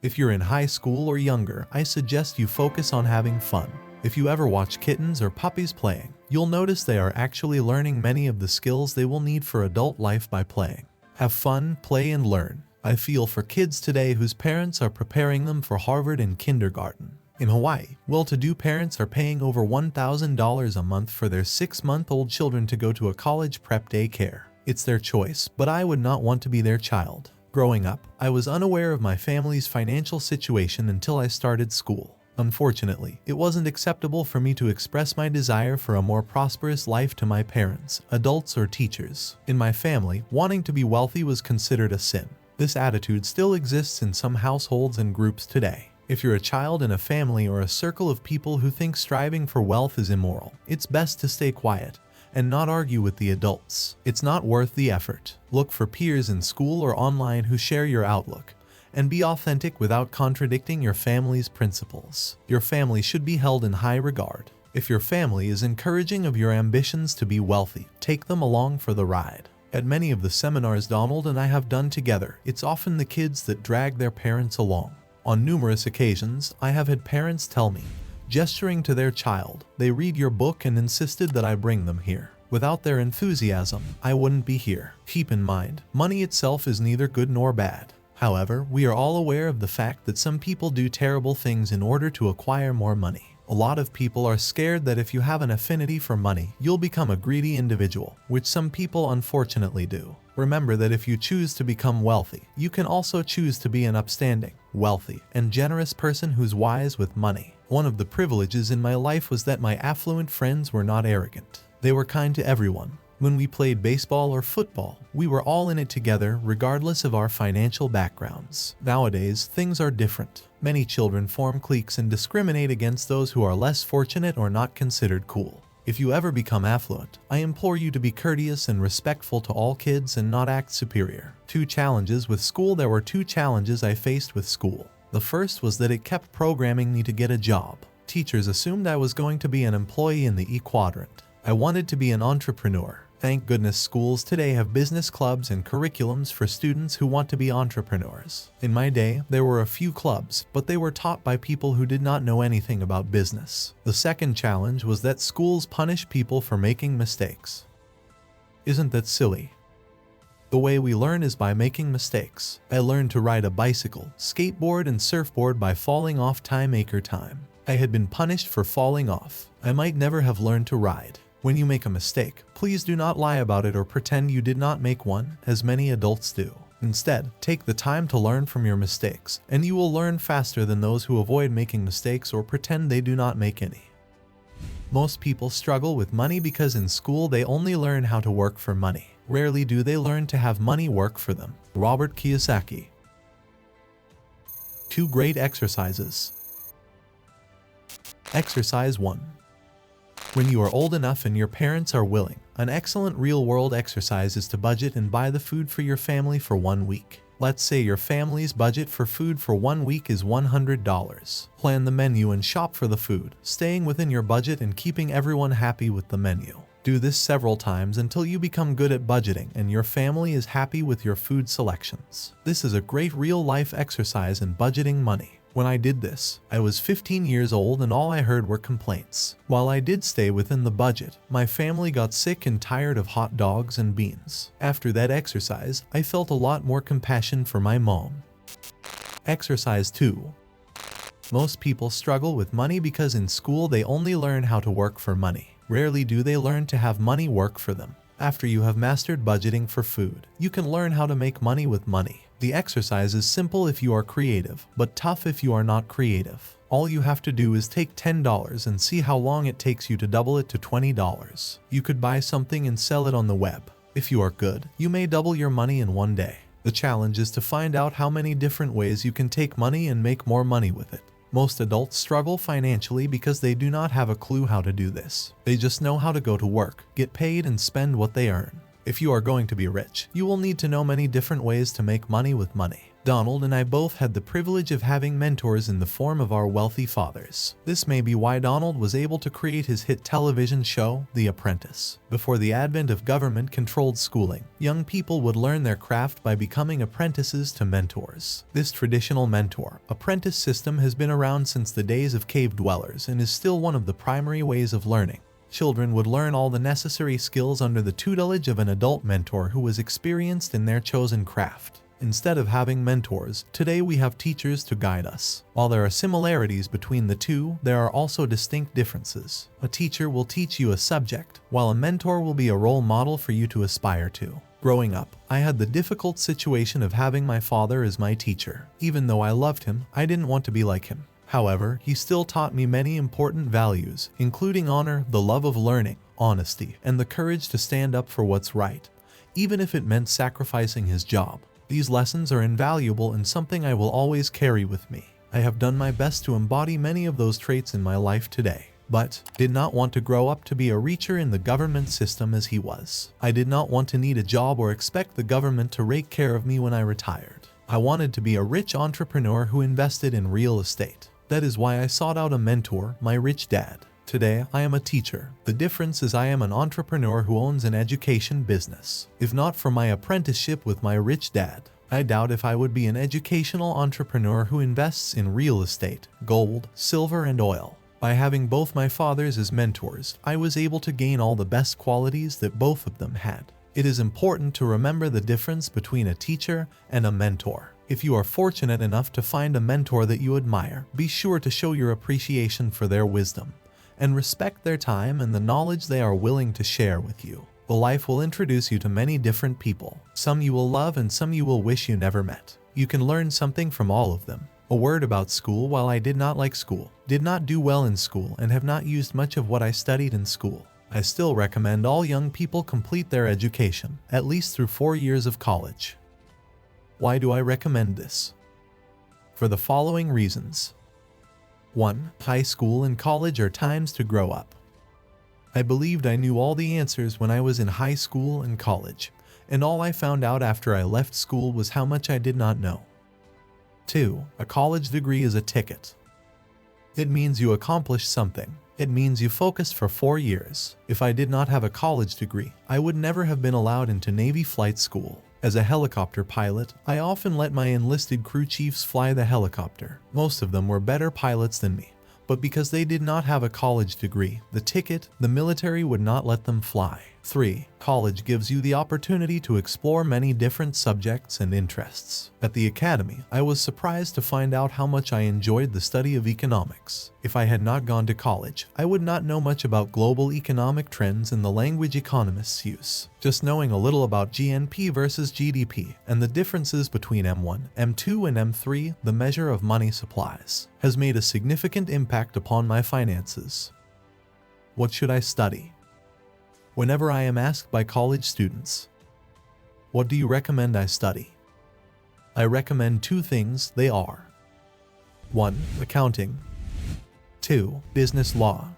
If you're in high school or younger, I suggest you focus on having fun. If you ever watch kittens or puppies playing, you'll notice they are actually learning many of the skills they will need for adult life by playing. Have fun, play, and learn. I feel for kids today whose parents are preparing them for Harvard and kindergarten. In Hawaii, well-to-do parents are paying over $1,000 a month for their 6-month-old children to go to a college prep daycare. It's their choice, but I would not want to be their child. Growing up, I was unaware of my family's financial situation until I started school. Unfortunately, it wasn't acceptable for me to express my desire for a more prosperous life to my parents, adults, or teachers. In my family, wanting to be wealthy was considered a sin. This attitude still exists in some households and groups today. If you're a child in a family or a circle of people who think striving for wealth is immoral, it's best to stay quiet and not argue with the adults. It's not worth the effort. Look for peers in school or online who share your outlook, and be authentic without contradicting your family's principles. Your family should be held in high regard. If your family is encouraging of your ambitions to be wealthy, take them along for the ride. At many of the seminars Donald and I have done together, it's often the kids that drag their parents along. On numerous occasions, I have had parents tell me, gesturing to their child, they read your book and insisted that I bring them here. Without their enthusiasm, I wouldn't be here. Keep in mind, money itself is neither good nor bad. However, we are all aware of the fact that some people do terrible things in order to acquire more money. A lot of people are scared that if you have an affinity for money, you'll become a greedy individual, which some people unfortunately do. Remember that if you choose to become wealthy, you can also choose to be an upstanding, wealthy, and generous person who's wise with money. One of the privileges in my life was that my affluent friends were not arrogant. They were kind to everyone. When we played baseball or football, we were all in it together regardless of our financial backgrounds. Nowadays, things are different. Many children form cliques and discriminate against those who are less fortunate or not considered cool. If you ever become affluent, I implore you to be courteous and respectful to all kids and not act superior. 2 challenges with school. There were 2 challenges I faced with school. The first was that it kept programming me to get a job. Teachers assumed I was going to be an employee in the E quadrant. I wanted to be an entrepreneur. Thank goodness schools today have business clubs and curriculums for students who want to be entrepreneurs. In my day, there were a few clubs, but they were taught by people who did not know anything about business. The second challenge was that schools punish people for making mistakes. Isn't that silly? The way we learn is by making mistakes. I learned to ride a bicycle, skateboard, and surfboard by falling off time after time. I had been punished for falling off. I might never have learned to ride. When you make a mistake, please do not lie about it or pretend you did not make one, as many adults do. Instead, take the time to learn from your mistakes, and you will learn faster than those who avoid making mistakes or pretend they do not make any. Most people struggle with money because in school they only learn how to work for money. Rarely do they learn to have money work for them. Robert Kiyosaki. 2 great exercises. Exercise 1. When you are old enough and your parents are willing, an excellent real-world exercise is to budget and buy the food for your family for 1 week. Let's say your family's budget for food for 1 week is $100. Plan the menu and shop for the food, staying within your budget and keeping everyone happy with the menu. Do this several times until you become good at budgeting and your family is happy with your food selections. This is a great real-life exercise in budgeting money. When I did this, I was 15 years old and all I heard were complaints. While I did stay within the budget, my family got sick and tired of hot dogs and beans. After that exercise, I felt a lot more compassion for my mom. Exercise 2. Most people struggle with money because in school they only learn how to work for money. Rarely do they learn to have money work for them. After you have mastered budgeting for food, you can learn how to make money with money. The exercise is simple if you are creative, but tough if you are not creative. All you have to do is take $10 and see how long it takes you to double it to $20. You could buy something and sell it on the web. If you are good, you may double your money in 1 day. The challenge is to find out how many different ways you can take money and make more money with it. Most adults struggle financially because they do not have a clue how to do this. They just know how to go to work, get paid, and spend what they earn. If you are going to be rich, you will need to know many different ways to make money with money. Donald and I both had the privilege of having mentors in the form of our wealthy fathers. This may be why Donald was able to create his hit television show, The Apprentice. Before the advent of government-controlled schooling, young people would learn their craft by becoming apprentices to mentors. This traditional mentor-apprentice system has been around since the days of cave dwellers and is still one of the primary ways of learning. Children would learn all the necessary skills under the tutelage of an adult mentor who was experienced in their chosen craft. Instead of having mentors, today we have teachers to guide us. While there are similarities between the two, there are also distinct differences. A teacher will teach you a subject, while a mentor will be a role model for you to aspire to. Growing up, I had the difficult situation of having my father as my teacher. Even though I loved him, I didn't want to be like him. However, he still taught me many important values, including honor, the love of learning, honesty, and the courage to stand up for what's right, even if it meant sacrificing his job. These lessons are invaluable and something I will always carry with me. I have done my best to embody many of those traits in my life today, but did not want to grow up to be a reacher in the government system as he was. I did not want to need a job or expect the government to take care of me when I retired. I wanted to be a rich entrepreneur who invested in real estate. That is why I sought out a mentor, my rich dad. Today, I am a teacher. The difference is I am an entrepreneur who owns an education business. If not for my apprenticeship with my rich dad, I doubt if I would be an educational entrepreneur who invests in real estate, gold, silver, and oil. By having both my fathers as mentors, I was able to gain all the best qualities that both of them had. It is important to remember the difference between a teacher and a mentor. If you are fortunate enough to find a mentor that you admire, be sure to show your appreciation for their wisdom and respect their time and the knowledge they are willing to share with you. The life will introduce you to many different people. Some you will love and some you will wish you never met. You can learn something from all of them. A word about school. While I did not like school, did not do well in school, and have not used much of what I studied in school, I still recommend all young people complete their education, at least through 4 years of college. Why do I recommend this? For the following reasons. 1. High school and college are times to grow up. I believed I knew all the answers when I was in high school and college, and all I found out after I left school was how much I did not know. 2. A college degree is a ticket. It means you accomplished something. It means you focused for 4 years. If I did not have a college degree, I would never have been allowed into Navy flight school. As a helicopter pilot, I often let my enlisted crew chiefs fly the helicopter. Most of them were better pilots than me, but because they did not have a college degree, the ticket, the military would not let them fly. 3. College gives you the opportunity to explore many different subjects and interests. At the academy, I was surprised to find out how much I enjoyed the study of economics. If I had not gone to college, I would not know much about global economic trends and the language economists use. Just knowing a little about GNP versus GDP and the differences between M1, M2, and M3, the measure of money supplies, has made a significant impact upon my finances. What should I study? Whenever I am asked by college students, what do you recommend I study? I recommend 2 things. They are 1. Accounting. 2. Business law.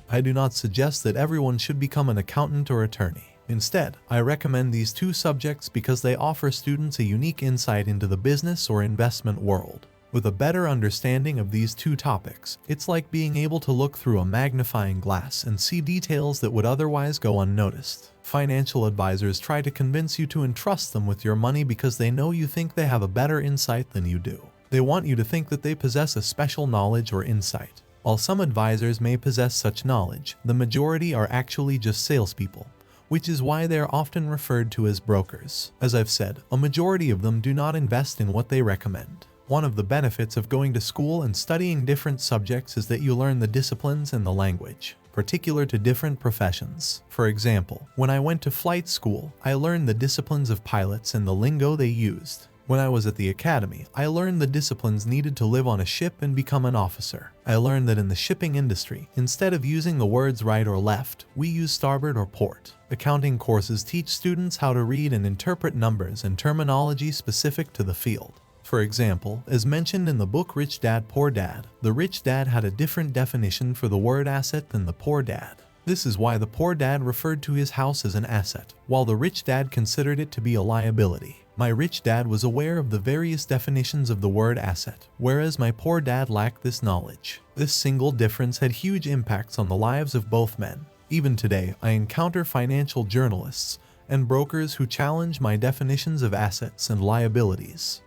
I do not suggest that everyone should become an accountant or attorney. Instead, I recommend these 2 subjects because they offer students a unique insight into the business or investment world. With a better understanding of these 2 topics, it's like being able to look through a magnifying glass and see details that would otherwise go unnoticed. Financial advisors try to convince you to entrust them with your money because they know you think they have a better insight than you do. They want you to think that they possess a special knowledge or insight. While some advisors may possess such knowledge, the majority are actually just salespeople, which is why they are often referred to as brokers. As I've said, a majority of them do not invest in what they recommend. One of the benefits of going to school and studying different subjects is that you learn the disciplines and the language, particular to different professions. For example, when I went to flight school, I learned the disciplines of pilots and the lingo they used. When I was at the academy, I learned the disciplines needed to live on a ship and become an officer. I learned that in the shipping industry, instead of using the words right or left, we use starboard or port. Accounting courses teach students how to read and interpret numbers and terminology specific to the field. For example, as mentioned in the book Rich Dad, Poor Dad, the rich dad had a different definition for the word asset than the poor dad. This is why the poor dad referred to his house as an asset, while the rich dad considered it to be a liability. My rich dad was aware of the various definitions of the word asset, whereas my poor dad lacked this knowledge. This single difference had huge impacts on the lives of both men. Even today, I encounter financial journalists and brokers who challenge my definitions of assets and liabilities.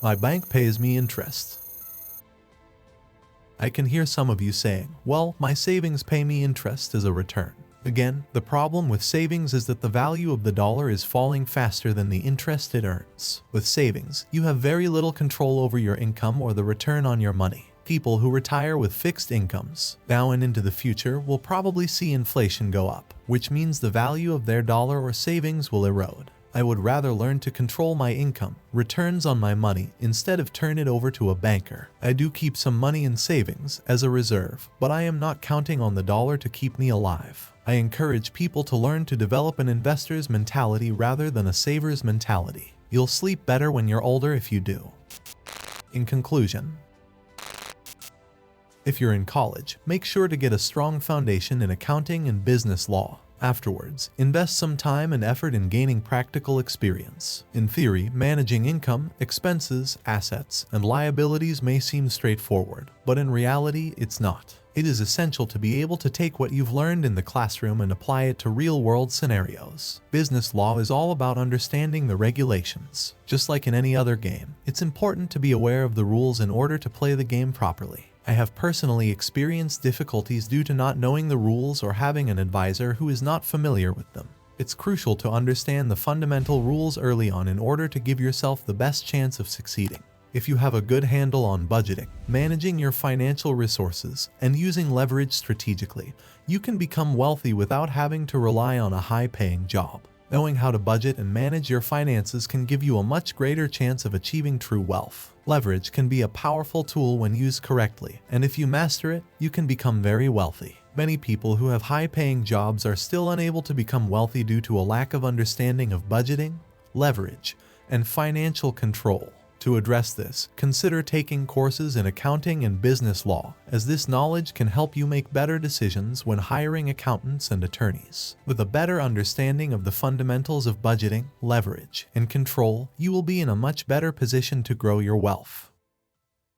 My bank pays me interest. I can hear some of you saying, well, my savings pay me interest as a return. Again, the problem with savings is that the value of the dollar is falling faster than the interest it earns. With savings, you have very little control over your income or the return on your money. People who retire with fixed incomes now and into the future will probably see inflation go up, which means the value of their dollar or savings will erode. I would rather learn to control my income, returns on my money, instead of turn it over to a banker. I do keep some money in savings as a reserve, but I am not counting on the dollar to keep me alive. I encourage people to learn to develop an investor's mentality rather than a saver's mentality. You'll sleep better when you're older if you do. In conclusion, if you're in college, make sure to get a strong foundation in accounting and business law. Afterwards, invest some time and effort in gaining practical experience. In theory, managing income, expenses, assets, and liabilities may seem straightforward, but in reality, it's not. It is essential to be able to take what you've learned in the classroom and apply it to real-world scenarios. Business law is all about understanding the regulations. Just like in any other game, it's important to be aware of the rules in order to play the game properly. I have personally experienced difficulties due to not knowing the rules or having an advisor who is not familiar with them. It's crucial to understand the fundamental rules early on in order to give yourself the best chance of succeeding. If you have a good handle on budgeting, managing your financial resources, and using leverage strategically, you can become wealthy without having to rely on a high-paying job. Knowing how to budget and manage your finances can give you a much greater chance of achieving true wealth. Leverage can be a powerful tool when used correctly, and if you master it, you can become very wealthy. Many people who have high-paying jobs are still unable to become wealthy due to a lack of understanding of budgeting, leverage, and financial control. To address this, consider taking courses in accounting and business law, as this knowledge can help you make better decisions when hiring accountants and attorneys. With a better understanding of the fundamentals of budgeting, leverage, and control, you will be in a much better position to grow your wealth.